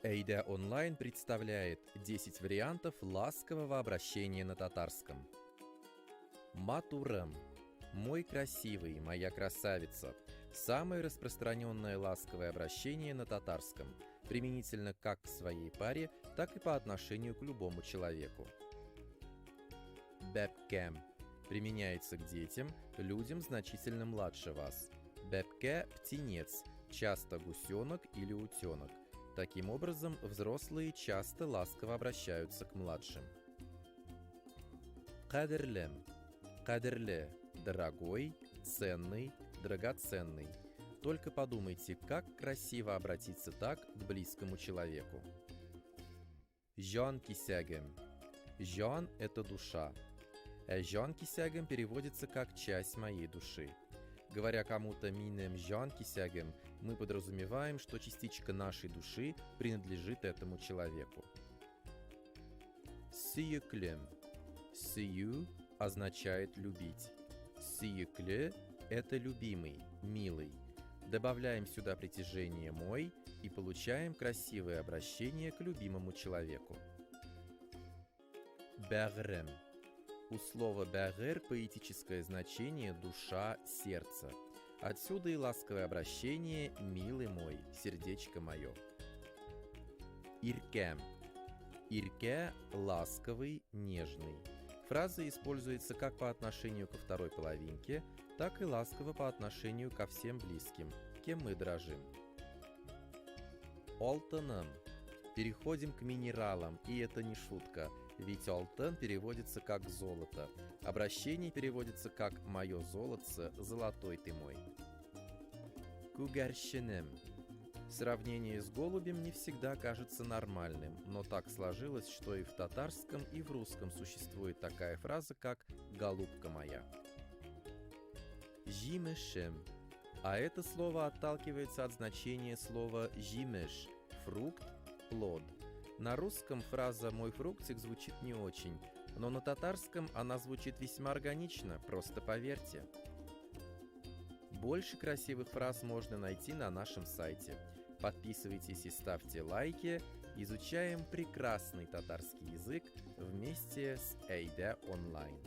Эйда Онлайн представляет 10 вариантов ласкового обращения на татарском. Матурам. Мой красивый, моя красавица. Самое распространенное ласковое обращение на татарском, применительно как к своей паре, так и по отношению к любому человеку. Бэбкэм. Применяется к детям, людям значительно младше вас. Бэбке – птенец, часто гусенок или утенок. Таким образом, взрослые часто ласково обращаются к младшим. Кадерлем. Кадерле – дорогой, ценный, драгоценный. Только подумайте, как красиво обратиться так к близкому человеку. Жан кисягем. Жан – это душа. Жан кисягем переводится как «часть моей души». Говоря кому-то «минем жан кисягем», мы подразумеваем, что частичка нашей души принадлежит этому человеку. Сиеклем. Сию означает «любить». Сиекле – это «любимый», «милый». Добавляем сюда притяжение «мой» и получаем красивое обращение к любимому человеку. Бягрем. У слова «бягер» поэтическое значение «душа», «сердце». Отсюда и ласковое обращение «милый мой», «сердечко мое». Иркем. Ирке – ласковый, нежный. Фраза используется как по отношению ко второй половинке, так и ласково по отношению ко всем близким, кем мы дорожим. Олтаном. Переходим к минералам, и это не шутка, ведь алтен переводится как «золото». Обращение переводится как «моё золотце, золотой ты мой». Кугарщенем. Сравнение с голубем не всегда кажется нормальным, но так сложилось, что и в татарском, и в русском существует такая фраза, как «голубка моя». Жимешем. А это слово отталкивается от значения слова «жимеш» – фрукт, плод. На русском фраза «мой фруктик» звучит не очень, но на татарском она звучит весьма органично, просто поверьте. Больше красивых фраз можно найти на нашем сайте. Подписывайтесь и ставьте лайки. Изучаем прекрасный татарский язык вместе с Эйда Онлайн.